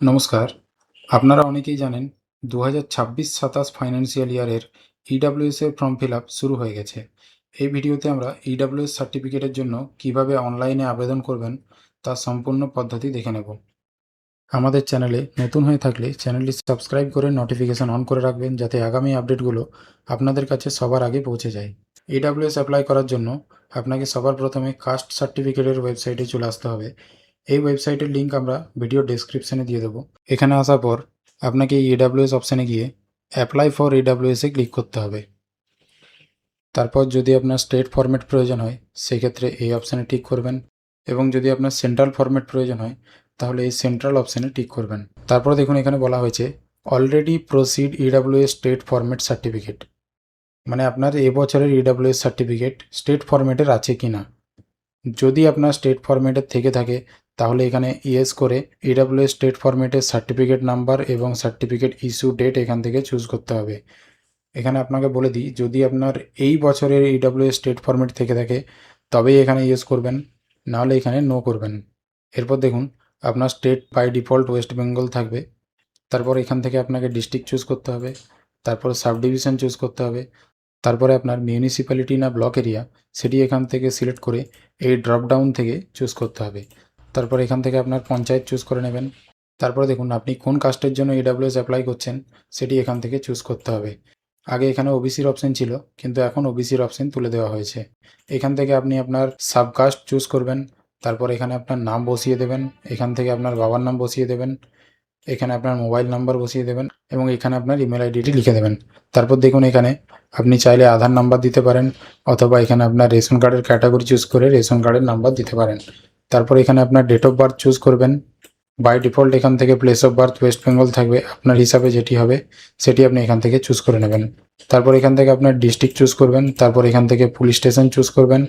নমস্কার। আপনারা অনেকেই জানেন ২০২৬-২৭ ফাইন্যান্সিয়াল ইয়ারের ইডব্লিউএস এর ফর্ম ফিল আপ শুরু হয়ে গেছে। এই ভিডিওতে আমরা ইডব্লিউএস সার্টিফিকেটের জন্য কিভাবে অনলাইনে আবেদন করবেন তার সম্পূর্ণ পদ্ধতি দেখে নেব। আমাদের চ্যানেলে নতুন হয়ে থাকলে চ্যানেলটি সাবস্ক্রাইব করে নোটিফিকেশন অন করে রাখবেন, যাতে আগামী আপডেটগুলো আপনাদের কাছে সবার আগে পৌঁছে যায়। ইডব্লিউএস অ্যাপ্লাই করার জন্য আপনাকে সবার প্রথমে কাস্ট সার্টিফিকেটের ওয়েবসাইটে চলে আসতে হবে। এই ওয়েবসাইটের লিঙ্ক আমরা ভিডিও ডেসক্রিপশনে দিয়ে দেবো। এখানে আসার পর আপনাকে এই ইডব্লিউএস অপশানে গিয়ে অ্যাপ্লাই ফর ইডব্লিউএসে ক্লিক করতে হবে। তারপর যদি আপনার স্টেট ফরম্যাট প্রয়োজন হয় সেক্ষেত্রে এই অপশানে টিক করবেন, এবং যদি আপনার সেন্ট্রাল ফরম্যাট প্রয়োজন হয় তাহলে এই সেন্ট্রাল অপশানে টিক করবেন। তারপর দেখুন এখানে বলা হয়েছে already proceed EWS state format certificate, মানে আপনার এবছরের ইডব্লিউএস সার্টিফিকেট স্টেট ফরম্যাটের আছে কি না। যদি আপনার স্টেট ফরম্যাটের থেকে থাকে তাহলে এখানে ইয়েস করে ইডব্লিউএস স্টেট ফরম্যাটের সার্টিফিকেট নাম্বার এবং সার্টিফিকেট ইস্যু ডেট এখান থেকে চুজ করতে হবে। এখানে আপনাকে বলে দিই, যদি আপনার এই বছরের ইডব্লিউএস স্টেট ফরম্যাট থেকে থাকে তবেই এখানে ইয়েস করবেন, নাহলে এখানে নো করবেন। এরপর দেখুন আপনার state by default West Bengal থাকবে। তারপর এখান থেকে আপনাকে ডিস্ট্রিক্ট চুজ করতে হবে, তারপর সাব ডিভিশন চুজ করতে হবে, তারপরে আপনার মিউনিসিপ্যালিটি না ব্লক এরিয়া সেটি এখান থেকে সিলেক্ট করে এই ড্রপ ডাউন থেকে চুজ করতে হবে। তারপর এখান থেকে আপনার পঞ্চায়েত চুজ করে নেবেন। তারপরে দেখুন আপনি কোন কাস্টের জন্য ইডব্লিউএস অ্যাপ্লাই করছেন সেটি এখান থেকে চুজ করতে হবে। আগে এখানে ওবিসির অপশন ছিল, কিন্তু এখন ওবিসির অপশন তুলে দেওয়া হয়েছে। এখান থেকে আপনি আপনার সাবকাস্ট চুজ করবেন, তারপর এখানে আপনার নাম বসিয়ে দেবেন, এখান থেকে আপনার বাবার নাম বসিয়ে দেবেন, এখানে আপনার মোবাইল নাম্বার বসিয়ে দেবেন এবং এখানে আপনার ইমেল আইডিটি লিখে দেবেন। তারপর দেখুন এখানে আপনি চাইলে আধার নাম্বার দিতে পারেন, অথবা এখানে আপনার রেশন কার্ডের ক্যাটাগরি চুজ করে রেশন কার্ডের নাম্বার দিতে পারেন। তারপর এখানে আপনার ডেট অফ বার্থ চুজ করবেন। বাই ডিফল্ট এখান থেকে place of birth West Bengal থাকবে, আপনার হিসাবে যেটি হবে সেটি আপনি এখান থেকে চুজ করে নেবেন। তারপর এখান থেকে আপনার ডিস্ট্রিক্ট চুজ করবেন, তারপর এখান থেকে পুলিশ স্টেশন চুজ করবেন,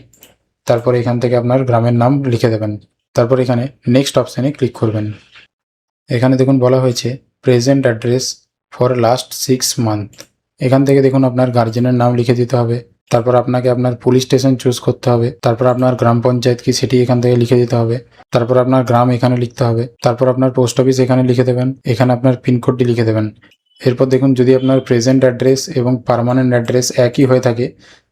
তারপর এখান থেকে আপনার গ্রামের নাম লিখে দেবেন। তারপর এখানে নেক্সট অপশানে ক্লিক করবেন। এখানে দেখুন বলা হয়েছে present address for last 6 month. এখান থেকে দেখুন আপনার গার্জেনের নাম লিখে দিতে হবে, তারপর আপনাকে আপনার পুলিশ স্টেশন চুজ করতে হবে, তারপর আপনার গ্রাম পঞ্চায়েত কি সেটি এখান থেকে লিখে দিতে হবে, তারপর আপনার গ্রাম এখানে লিখতে হবে, তারপর আপনার পোস্ট অফিস এখানে লিখে দেবেন, এখানে আপনার পিনকোডটি লিখে দেবেন। এরপর দেখুন যদি আপনার প্রেজেন্ট অ্যাড্রেস এবং পার্মানেন্ট অ্যাড্রেস একই হয়ে থাকে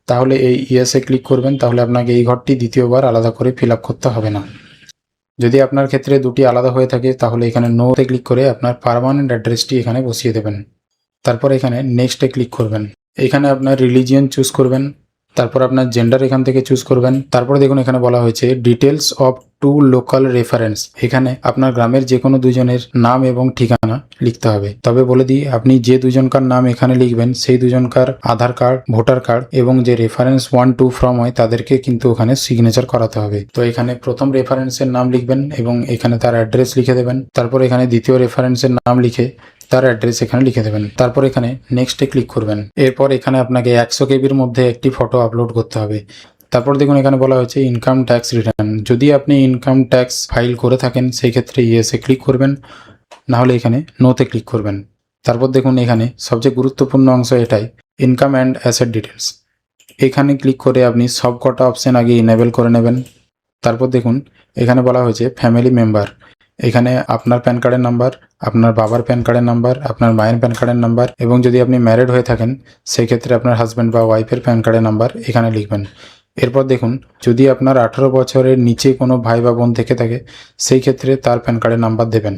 তাহলে এই ইয়েসে ক্লিক করবেন, তাহলে আপনাকে এই ঘরটি দ্বিতীয়বার আলাদা করে ফিল আপ করতে হবে না। যদি আপনার ক্ষেত্রে দুটি আলাদা হয়ে থাকে তাহলে এখানে নোতে ক্লিক করে আপনার পার্মানেন্ট অ্যাড্রেসটি এখানে বসিয়ে দেবেন। তারপর এখানে নেক্সটে ক্লিক করবেন। এখানে আপনার রিলিজিয়ন চুজ করবেন, তারপর আপনার জেন্ডার এখান থেকে চুজ করবেন। তারপরে দেখুন এখানে বলা হয়েছে ডিটেলস অফ 2 লোকাল রেফারেন্স। এখানে আপনার গ্রামের যে কোনো দুজনের নাম এবং ঠিকানা লিখতে হবে। তবে বলে দিই, আপনি যে দুজনকার নাম এখানে লিখবেন সেই দুজনকার আধার কার্ড, ভোটার কার্ড এবং যে রেফারেন্স 1 2 ফ্রম হয় তাদেরকে কিন্তু ওখানে সিগনেচার করাতে হবে। তো এখানে প্রথম রেফারেন্সের নাম লিখবেন এবং এখানে তার অ্যাড্রেস লিখে দেবেন। তারপর এখানে দ্বিতীয় রেফারেন্সের নাম লিখে তার অ্যাড্রেস এখানে লিখে দেবেন। তারপর এখানে নেক্সটে ক্লিক করবেন। এরপর এখানে আপনাকে 100 কেবির মধ্যে একটি ফটো আপলোড করতে হবে। তারপর দেখুন এখানে বলা হয়েছে ইনকাম ট্যাক্স রিটার্ন। যদি আপনি ইনকাম ট্যাক্স ফাইল করে থাকেন সেই ক্ষেত্রে ইয়েসে ক্লিক করবেন, নাহলে এখানে নোতে ক্লিক করবেন। তারপর দেখুন এখানে সবচেয়ে গুরুত্বপূর্ণ অংশ এটাই, ইনকাম অ্যান্ড অ্যাসেট ডিটেলস। এখানে ক্লিক করে আপনি সব কটা অপশন আগে ইনেবল করে নেবেন। তারপর দেখুন এখানে বলা হয়েছে ফ্যামিলি মেম্বার। এখানে আপনার প্যান কার্ডের নাম্বার, আপনার বাবার প্যান কার্ডের নাম্বার, আপনার মায়ের প্যান কার্ডের নাম্বার এবং যদি আপনি ম্যারিড হয়ে থাকেন সেই ক্ষেত্রে আপনার হাজব্যান্ড বা ওয়াইফের প্যান কার্ডের নাম্বার এখানে লিখবেন। এরপর দেখুন যদি আপনার 18 বছরের নিচে কোনো ভাই বা বোন থেকে থাকে সেই ক্ষেত্রে তার প্যান কার্ডের নাম্বার দেবেন।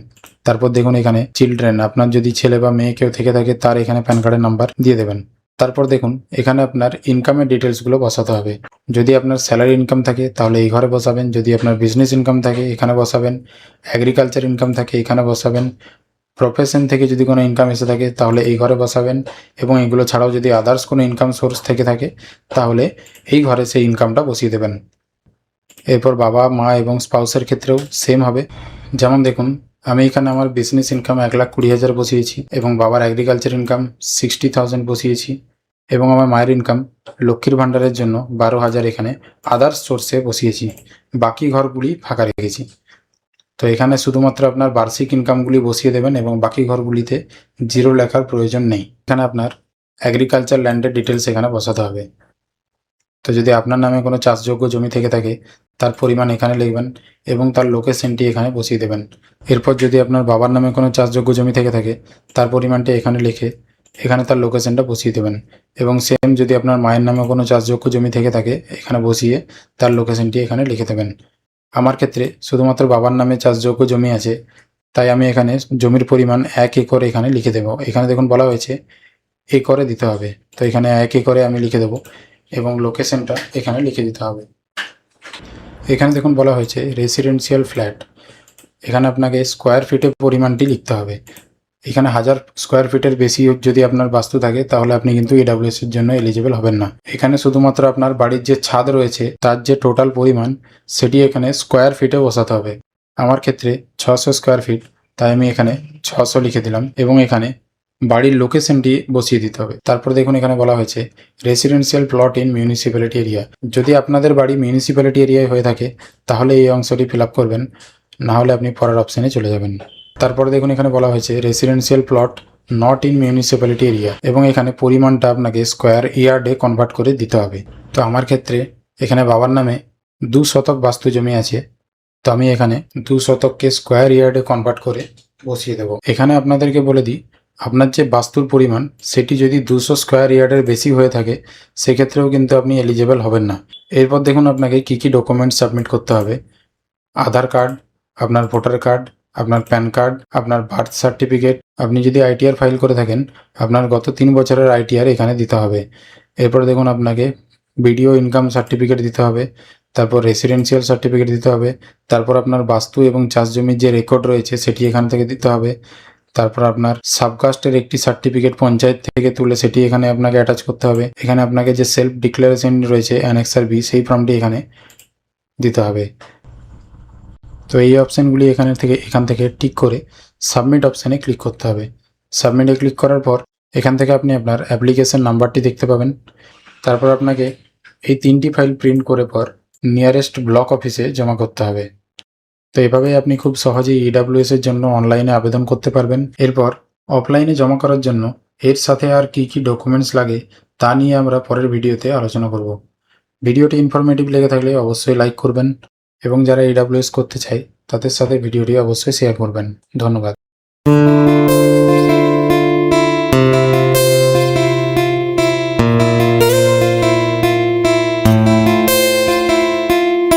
তারপর দেখুন এখানে চিলড্রেন, আপনার যদি ছেলে বা মেয়ে কেউ থেকে থাকে তার এখানে প্যান কার্ডের নাম্বার দিয়ে দেবেন। তারপর দেখুন এখানে আপনার ইনকামের ডিটেলসগুলো বসাতে হবে। যদি আপনার স্যালারি ইনকাম থাকে তাহলে এই ঘরে বসাবেন, যদি আপনার বিজনেস ইনকাম থাকে এখানে বসাবেন, এগ্রিকালচার ইনকাম থাকে এখানে বসাবেন, প্রফেশন থেকে যদি কোনো ইনকাম এসে থাকে তাহলে এই ঘরে বসাবেন, এবং এগুলো ছাড়াও যদি আদার্স কোনো ইনকাম সোর্স থেকে থাকে তাহলে এই ঘরে সেই ইনকামটা বসিয়ে দেবেন। এরপর বাবা মা এবং স্পাউসের ক্ষেত্রেও সেম হবে। যেমন দেখুন আমি এখানে আমার বিজনেস ইনকাম 1,20,000 বসিয়েছি এবং বাবার এগ্রিকালচার ইনকাম 60,000 বসিয়েছি এবং আমার মায়ের ইনকাম লক্ষ্মীর ভাণ্ডারের জন্য 12,000 এখানে আদার্স সোর্সে বসিয়েছি। বাকি ঘরগুলি ফাঁকা রেখেছি। তো এখানে শুধুমাত্র আপনার বার্ষিক ইনকামগুলি বসিয়ে দেবেন এবং বাকি ঘরগুলিতে 0 লেখার প্রয়োজন নেই। এখানে আপনার এগ্রিকালচার ল্যান্ডের ডিটেলস এখানে বসাতে হবে। তো যদি আপনার নামে কোনো চাষযোগ্য জমি থেকে থাকে তার পরিমাণ এখানে লিখবেন এবং তার লোকেশনটি এখানে বসিয়ে দেবেন। এরপর যদি আপনার বাবার নামে কোনো চাষযোগ্য জমি থেকে থাকে তার পরিমাণটি এখানে লিখে এখানে তার লোকেশনটা বসিয়ে দেবেন এবং সেম যদি আপনার মায়ের নামে কোনো চাষযোগ্য জমি থেকে থাকে এখানে বসিয়ে তার লোকেশনটি এখানে লিখে দেবেন। আমার ক্ষেত্রে শুধুমাত্র বাবার নামে চাষযোগ্য জমি আছে, তাই আমি এখানে জমির পরিমাণ 1 একর এখানে লিখে দেবো। এখানে দেখুন বলা হয়েছে একরে দিতে হবে, তো এখানে 1 একরে আমি লিখে দেবো এবং লোকেশনটা এখানে লিখে দিতে হবে। এখানে দেখুন বলা হয়েছে রেসিডেন্সিয়াল ফ্ল্যাট, এখানে আপনাকে স্কোয়ার ফিটের পরিমাণটি লিখতে হবে। এখানে 1000 স্কোয়ার ফিটের বেশি যদি আপনার বাস্তু থাকে তাহলে আপনি কিন্তু ইডাব্লিউএস এর জন্য এলিজিবল হবেন না। এখানে শুধুমাত্র আপনার বাড়ির যে ছাদ রয়েছে তার যে টোটাল পরিমাণ সেটি এখানে স্কোয়ার ফিটে বসাতে হবে। আমার ক্ষেত্রে 600 স্কোয়ার ফিট, তাই আমি এখানে 600 লিখে দিলাম এবং এখানে বাড়ির লোকেশনটি বসিয়ে দিতে হবে। তারপর দেখুন এখানে বলা হয়েছে residential plot in municipality area. যদি আপনাদের বাড়ি মিউনিসিপ্যালিটি এরিয়ায় হয়ে থাকে তাহলে এই অংশটি ফিল আপ করবেন, না হলে আপনি পরের অপশানে চলে যাবেন। তারপরে দেখুন এখানে বলা হয়েছে residential plot not in municipality area এবং এখানে পরিমাণটা আপনাকে স্কোয়ার ইয়ার্ডে কনভার্ট করে দিতে হবে। তো আমার ক্ষেত্রে এখানে বাবার নামে 2 শতক বাস্তু জমি আছে, তো আমি এখানে 2 শতককে স্কোয়ার ইয়ার্ডে কনভার্ট করে বসিয়ে দেবো। এখানে আপনাদেরকে বলে দিই, আপনার যে বাস্তুর পরিমাণ সেটি যদি 200 স্কোয়ার ইয়ার্ডের বেশি হয়ে থাকে সেক্ষেত্রেও কিন্তু আপনি এলিজেবল হবেন না। এরপর দেখুন আপনাকে কী কী ডকুমেন্টস সাবমিট করতে হবে। আধার কার্ড, আপনার ভোটার কার্ড, আপনার প্যান কার্ড, আপনার বার্থ সার্টিফিকেট, আপনি যদি আইটিআর ফাইল করে থাকেন আপনার গত 3 বছরের আইটিআর এখানে দিতে হবে। এরপর দেখুন আপনাকে ভিডিও ইনকাম সার্টিফিকেট দিতে হবে, তারপর রেসিডেন্সিয়াল সার্টিফিকেট দিতে হবে, তারপর আপনার বাস্তু এবং চাষ জমির যে রেকর্ড রয়েছে সেটি এখান থেকে দিতে হবে, তারপর আপনার সাবকাস্টের একটি সার্টিফিকেট পঞ্চায়েত থেকে তুলে সেটি এখানে আপনাকে অ্যাটাচ করতে হবে। এখানে আপনাকে যে সেলফ ডিক্লারেশন রয়েছে অ্যানেক্সার বি সেই ফর্মটি এখানে দিতে হবে। তো এই অপশানগুলি এখান থেকে টিক করে সাবমিট অপশানে ক্লিক করতে হবে। সাবমিটে ক্লিক করার পর এখান থেকে আপনি আপনার অ্যাপ্লিকেশন নাম্বারটি দেখতে পাবেন। তারপর আপনাকে এই 3টি ফাইল প্রিন্ট করে পর নিয়ারেস্ট ব্লক অফিসে জমা করতে হবে। তো এভাবেই আপনি খুব সহজেই ইডাব্লিউএস এর জন্য অনলাইনে আবেদন করতে পারবেন। এরপর অফলাইনে জমা করার জন্য এর সাথে আর কী কী ডকুমেন্টস লাগে তা নিয়ে আমরা পরের ভিডিওতে আলোচনা করব। ভিডিওটি ইনফরমেটিভ লেগে থাকলে অবশ্যই লাইক করবেন এবং যারা ইডাব্লিউএস করতে চায় তাদের সাথে ভিডিওটি অবশ্যই শেয়ার করবেন। ধন্যবাদ।